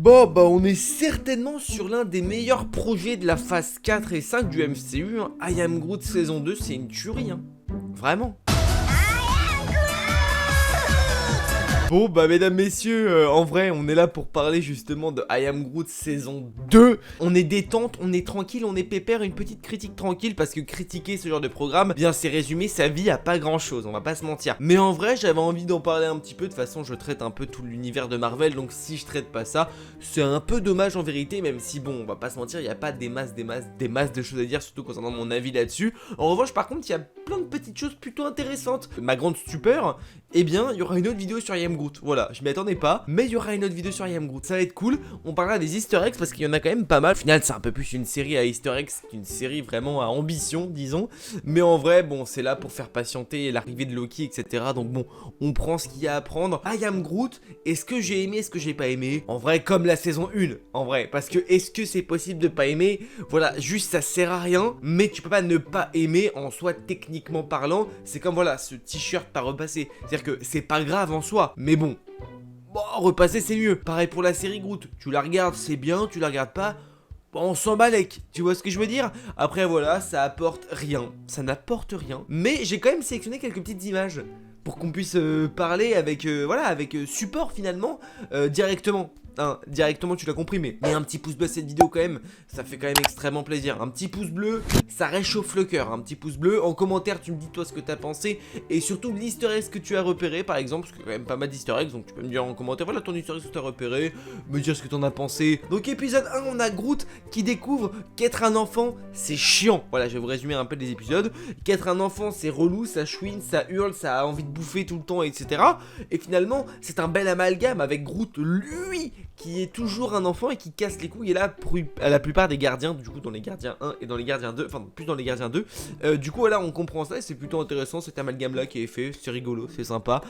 Bon, bah on est certainement sur l'un des meilleurs projets de la phase 4 et 5 du MCU, hein. I Am Groot saison 2, c'est une tuerie, hein. Vraiment. Bon bah mesdames messieurs, en vrai on est là pour parler justement de I Am Groot saison 2. On est détente, on est tranquille, on est pépère, une petite critique tranquille parce que critiquer ce genre de programme, bien c'est résumer sa vie à pas grand chose, on va pas se mentir. Mais en vrai j'avais envie d'en parler un petit peu, de toute façon je traite un peu tout l'univers de Marvel, donc si je traite pas ça, c'est un peu dommage en vérité, même si bon on va pas se mentir, il y a pas des masses de choses à dire, surtout concernant mon avis là-dessus. En revanche par contre il y a plein de petites choses plutôt intéressantes. Ma grande stupeur, eh bien il y aura une autre vidéo sur I Am Groot. Voilà, je m'y attendais pas, mais il y aura une autre vidéo sur I Am Groot, ça va être cool. On parlera des easter eggs parce qu'il y en a quand même pas mal. Au final c'est un peu plus une série à easter eggs qu'une série vraiment à ambition disons. Mais en vrai bon c'est là pour faire patienter l'arrivée de Loki etc. Donc bon on prend ce qu'il y a à prendre. I Am Groot, est-ce que j'ai aimé, est-ce que j'ai pas aimé? En vrai comme la saison 1, en vrai. Parce que est-ce que c'est possible de pas aimer? Voilà, juste ça sert à rien, mais tu peux pas ne pas aimer en soi techniquement parlant. C'est comme voilà ce t-shirt pas repassé, c'est-à-dire que c'est pas grave en soi, mais bon, repasser c'est mieux. Pareil pour la série Groot, tu la regardes c'est bien, tu la regardes pas, on s'en balèque, tu vois ce que je veux dire? Après voilà, ça apporte rien, ça n'apporte rien, mais j'ai quand même sélectionné quelques petites images pour qu'on puisse parler avec, voilà, avec support finalement, directement. Hein, directement tu l'as compris, mais un petit pouce bleu à cette vidéo quand même, ça fait quand même extrêmement plaisir. Un petit pouce bleu, ça réchauffe le cœur. Un petit pouce bleu, en commentaire tu me dis toi ce que t'as pensé, et surtout l'easter egg que tu as repéré par exemple, parce qu'il y a quand même pas mal d'easter eggs, donc tu peux me dire en commentaire, voilà ton easter egg que tu as repéré, me dire ce que t'en as pensé. Donc épisode 1, on a Groot qui découvre qu'être un enfant c'est chiant. Voilà, je vais vous résumer un peu les épisodes. Qu'être un enfant c'est relou, ça chouine, ça hurle, ça a envie de bouffer tout le temps, etc. Et finalement c'est un bel amalgame avec Groot, lui qui est toujours un enfant et qui casse les couilles, et là à la plupart des gardiens, du coup dans les gardiens 1 et dans les gardiens 2, enfin plus dans les gardiens 2, du coup voilà on comprend ça et c'est plutôt intéressant cet amalgame là qui est fait, c'est rigolo, c'est sympa,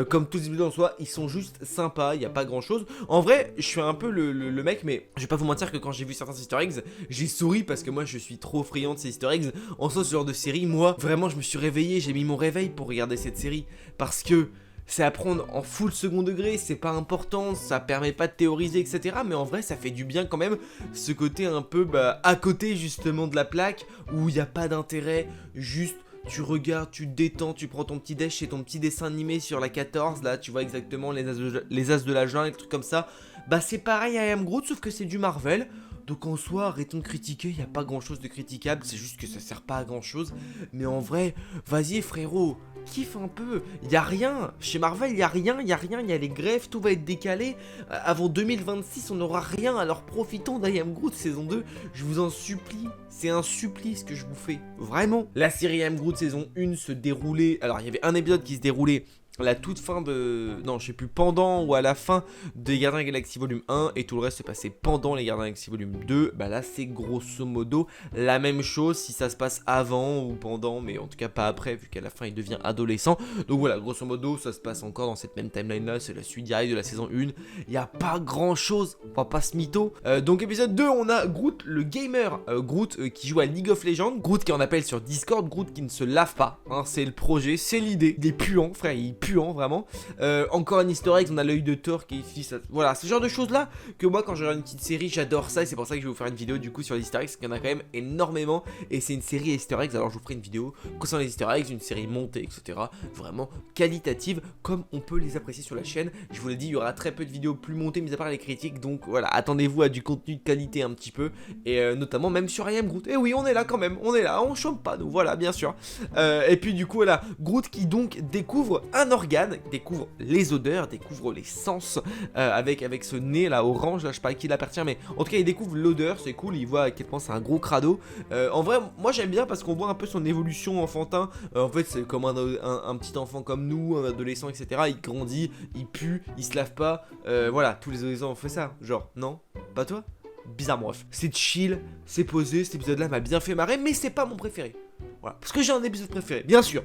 comme tous les épisodes en soi, ils sont juste sympas, il n'y a pas grand chose. En vrai je suis un peu le mec, mais je vais pas vous mentir que quand j'ai vu certains easter eggs, j'ai souri parce que moi je suis trop friand de ces easter eggs. En soi ce genre de série, moi vraiment je me suis réveillé, j'ai mis mon réveil pour regarder cette série, parce que c'est à prendre en full second degré, c'est pas important, ça permet pas de théoriser, etc. Mais en vrai, ça fait du bien quand même, ce côté un peu à côté justement de la plaque, où il n'y a pas d'intérêt, juste tu regardes, tu te détends, tu prends ton petit déj chez ton petit dessin animé sur la 14, là tu vois exactement les as de la jungle, des trucs comme ça. Bah c'est pareil à I Am Groot, sauf que c'est du Marvel. Donc en soi, arrêtons de critiquer, il n'y a pas grand chose de critiquable, c'est juste que ça sert pas à grand chose. Mais en vrai, vas-y frérot, kiffe un peu, il y a rien, chez Marvel il y a rien, il y a les greffes, tout va être décalé. Avant 2026 on n'aura rien, alors profitons d'I Am Groot saison 2, je vous en supplie. C'est un supplice que je vous fais, vraiment. La série I Am Groot saison 1 se déroulait, alors il y avait un épisode qui se déroulait à la toute fin de... Non, je sais plus, pendant ou à la fin des Gardiens de la Galaxie volume 1, et tout le reste s'est passé pendant les Gardiens de la Galaxie volume 2. Bah là, c'est grosso modo la même chose, si ça se passe avant ou pendant, mais en tout cas pas après, vu qu'à la fin il devient adolescent. Donc voilà, grosso modo, ça se passe encore dans cette même timeline là, c'est la suite directe de la saison 1. Il n'y a pas grand chose, on va pas se mytho. Donc épisode 2, on a Groot le gamer, Groot qui joue à League of Legends, Groot qui en appelle sur Discord, Groot qui ne se lave pas, hein, c'est le projet, c'est l'idée. Il est puant, frère, il est puant vraiment. Encore un easter egg, on a l'œil de Thor qui utilise ça. Voilà, ce genre de choses là que moi quand je regarde une petite série j'adore ça, et c'est pour ça que je vais vous faire une vidéo du coup sur les easter eggs, parce qu'il y en a quand même énormément et c'est une série easter eggs. Alors je vous ferai une vidéo concernant les easter eggs, une série montée etc, vraiment qualitative comme on peut les apprécier sur la chaîne. Je vous l'ai dit, il y aura très peu de vidéos plus montées mis à part les critiques, donc voilà, attendez-vous à du contenu de qualité un petit peu, et notamment même sur I Am Groot. Et oui, on est là quand même, on est là, on chôme pas nous, voilà, bien sûr. Et puis du coup voilà, Groot qui donc découvre un organe, découvre les odeurs, découvre les sens, avec ce nez là orange, là je sais pas à qui il appartient, mais en tout cas il découvre l'odeur, c'est cool, il voit à quel point c'est un gros crado. En vrai moi j'aime bien parce qu'on voit un peu son évolution enfantin. En fait c'est comme un petit enfant comme nous, un adolescent etc, il grandit, il pue, il se lave pas, voilà, tous les adolescents ont fait ça, genre non, pas toi? Bizarre, bref, c'est chill, c'est posé, cet épisode là m'a bien fait marrer, mais c'est pas mon préféré. Voilà, parce que j'ai un épisode préféré, bien sûr.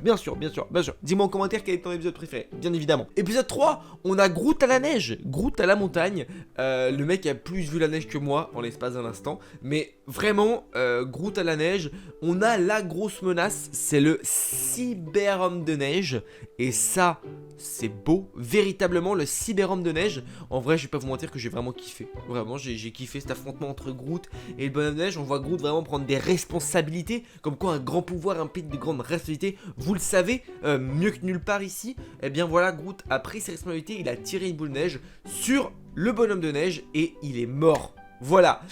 Dis-moi en commentaire quel est ton épisode préféré, bien évidemment. Épisode 3, on a Groot à la neige, Groot à la montagne. Le mec a plus vu la neige que moi en l'espace d'un instant, mais vraiment, Groot à la neige. On a la grosse menace, c'est le cyberhomme de neige. Et ça, c'est beau, véritablement le cyberhomme de neige. En vrai, je vais pas vous mentir que j'ai vraiment kiffé. Vraiment, j'ai kiffé cet affrontement entre Groot et le bonhomme de neige. On voit Groot vraiment prendre des responsabilités. Comme quoi un grand pouvoir implique de grandes responsabilités. Vous le savez, mieux que nulle part ici. Eh bien voilà, Groot a pris ses responsabilités. Il a tiré une boule de neige sur le bonhomme de neige et il est mort. Voilà,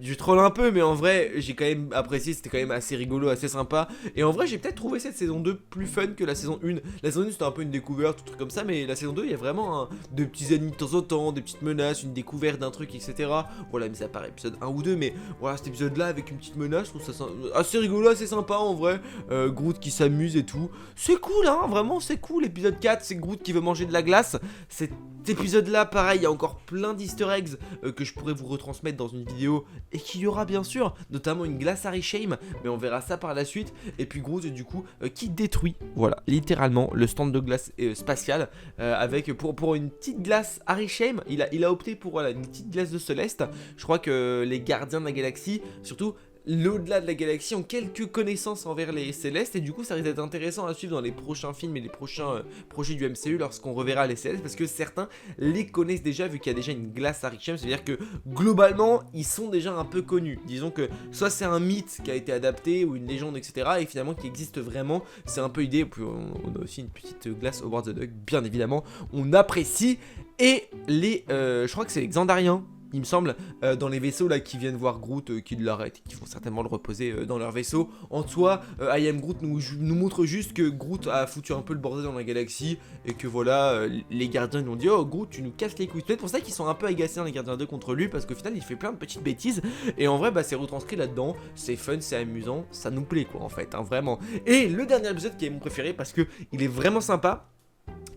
je troll un peu mais en vrai j'ai quand même apprécié, c'était quand même assez rigolo, assez sympa. Et en vrai j'ai peut-être trouvé cette saison 2 plus fun que la saison 1. La saison 1 c'était un peu une découverte, tout truc comme ça. Mais la saison 2 il y a vraiment de petits ennemis de temps en temps, des petites menaces, une découverte d'un truc etc. Voilà, mais ça paraît épisode 1 ou 2. Mais voilà, cet épisode là avec une petite menace, je trouve ça assez rigolo, assez sympa en vrai. Groot qui s'amuse et tout, c'est cool hein, vraiment c'est cool. Épisode 4 c'est Groot qui veut manger de la glace. Cet épisode là pareil, il y a encore plein d'easter eggs que je pourrais vous retransmettre dans une vidéo et qu'il y aura bien sûr, notamment une glace Harry Shame, mais on verra ça par la suite. Et puis Groot du coup qui détruit, voilà, littéralement le stand de glace spatial avec pour une petite glace Harry Shame, il a opté pour voilà, une petite glace de Céleste. Je crois que les gardiens de la galaxie, surtout l'au-delà de la galaxie, ont quelques connaissances envers les Célestes. Et du coup ça risque d'être intéressant à suivre dans les prochains films et les prochains projets du MCU lorsqu'on reverra les Célestes, parce que certains les connaissent déjà vu qu'il y a déjà une glace Harry Shame. C'est à dire que globalement ils sont déjà un peu connus. Disons que soit c'est un mythe qui a été adapté ou une légende etc, et finalement qui existe vraiment. C'est un peu idée. Puis on a aussi une petite glace Howard the Duck, bien évidemment on apprécie. Et les je crois que c'est les Xandariens, il me semble, dans les vaisseaux là qui viennent voir Groot, qui l'arrêtent, qui vont certainement le reposer dans leur vaisseau. En soi, I Am Groot nous montre juste que Groot a foutu un peu le bordel dans la galaxie et que voilà, les gardiens lui ont dit oh Groot tu nous casses les couilles. C'est peut-être pour ça qu'ils sont un peu agacés les gardiens 2 contre lui, parce qu'au final il fait plein de petites bêtises et en vrai bah c'est retranscrit là-dedans, c'est fun, c'est amusant, ça nous plaît quoi en fait, hein, vraiment. Et le dernier épisode qui est mon préféré parce que il est vraiment sympa.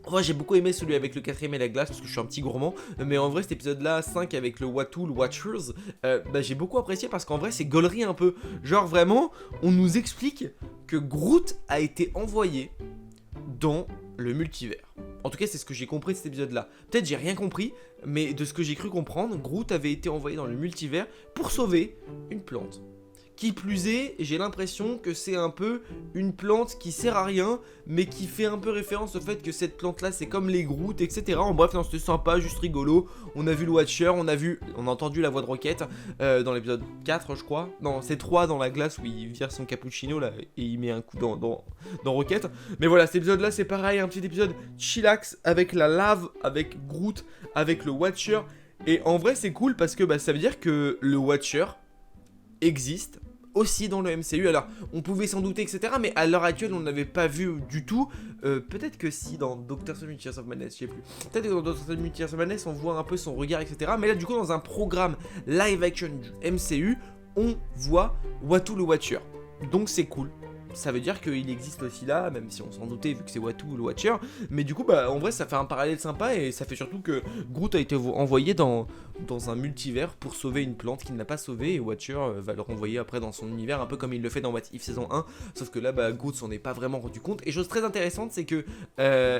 Moi j'ai beaucoup aimé celui avec le 4ème et la glace parce que je suis un petit gourmand. Mais en vrai cet épisode là 5 avec le Watu, le Watchers, bah, j'ai beaucoup apprécié parce qu'en vrai c'est gaulerie un peu. Genre vraiment on nous explique que Groot a été envoyé dans le multivers. En tout cas c'est ce que j'ai compris de cet épisode là. Peut-être j'ai rien compris, mais de ce que j'ai cru comprendre, Groot avait été envoyé dans le multivers pour sauver une plante. Qui plus est, j'ai l'impression que c'est un peu une plante qui sert à rien, mais qui fait un peu référence au fait que cette plante là c'est comme les Groot, etc. En bref, c'était sympa, juste rigolo. On a vu le Watcher, on a entendu la voix de Rocket dans l'épisode 4 je crois. Non, c'est 3 dans la glace où il vire son cappuccino là et il met un coup dans Rocket. Mais voilà, cet épisode là c'est pareil, un petit épisode chillax avec la lave, avec Groot, avec le Watcher. Et en vrai c'est cool parce que bah, ça veut dire que le Watcher existe aussi dans le MCU. Alors on pouvait s'en douter etc, mais à l'heure actuelle on n'avait pas vu du tout. Peut-être que si dans Doctor Strange Multiverse of Madness, je sais plus, peut-être que dans Doctor Strange Multiverse of Madness on voit un peu son regard etc, mais là du coup dans un programme live action du MCU on voit Watu le Watcher, donc c'est cool. Ça veut dire qu'il existe aussi là, même si on s'en doutait vu que c'est Watu le Watcher. Mais du coup bah en vrai ça fait un parallèle sympa. Et ça fait surtout que Groot a été envoyé dans un multivers pour sauver une plante qu'il n'a pas sauvée. Et Watcher va le renvoyer après dans son univers, un peu comme il le fait dans What If saison 1. Sauf que là bah Groot s'en est pas vraiment rendu compte. Et chose très intéressante c'est que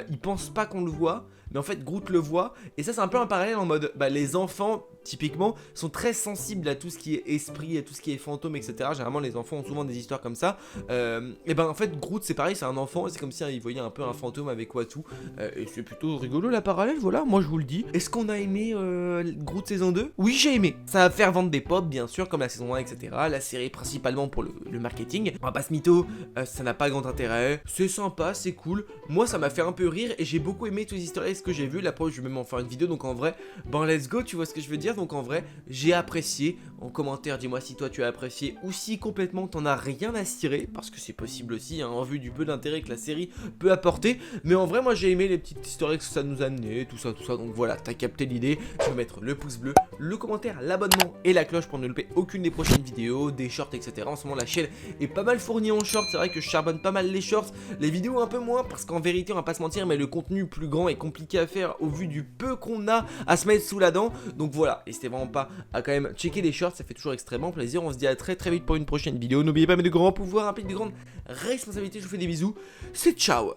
il pense pas qu'on le voit, mais en fait Groot le voit. Et ça c'est un peu un parallèle en mode bah les enfants typiquement sont très sensibles à tout ce qui est esprit, à tout ce qui est fantôme etc. Généralement les enfants ont souvent des histoires comme ça. Et ben en fait Groot c'est pareil, c'est un enfant, c'est comme si il voyait un peu un fantôme avec Watu. Et c'est plutôt rigolo la parallèle, voilà, moi je vous le dis. Est-ce qu'on a aimé Groot saison 2? Oui j'ai aimé. Ça va faire vendre des pop bien sûr comme la saison 1 etc. La série principalement pour le marketing. On va pas se mytho, ça n'a pas grand intérêt. C'est sympa, c'est cool. Moi ça m'a fait un peu rire et j'ai beaucoup aimé tous les easter eggs que j'ai vu. La preuve je vais même en faire une vidéo, donc en vrai ben let's go, tu vois ce que je veux dire. Donc en vrai j'ai apprécié. En commentaire dis-moi si toi tu as apprécié ou si complètement t'en as rien à cirer, parce que c'est possible aussi hein, en vue du peu d'intérêt que la série peut apporter. Mais en vrai moi j'ai aimé les petites histoires que ça nous a amené, tout ça, donc voilà, t'as capté l'idée. Tu peux mettre le pouce bleu, le commentaire, l'abonnement et la cloche pour ne louper aucune des prochaines vidéos, des shorts etc. En ce moment la chaîne est pas mal fournie en shorts, c'est vrai que je charbonne pas mal les shorts, les vidéos un peu moins, parce qu'en vérité on va pas se mentir, mais le contenu plus grand est compliqué à faire au vu du peu qu'on a à se mettre sous la dent. Donc voilà, n'hésitez vraiment pas à quand même checker les shorts, ça fait toujours extrêmement plaisir. On se dit à très vite pour une prochaine vidéo. N'oubliez pas, mais de grands pouvoirs impliquent de grandes responsabilités. Je vous fais des bisous, c'est ciao.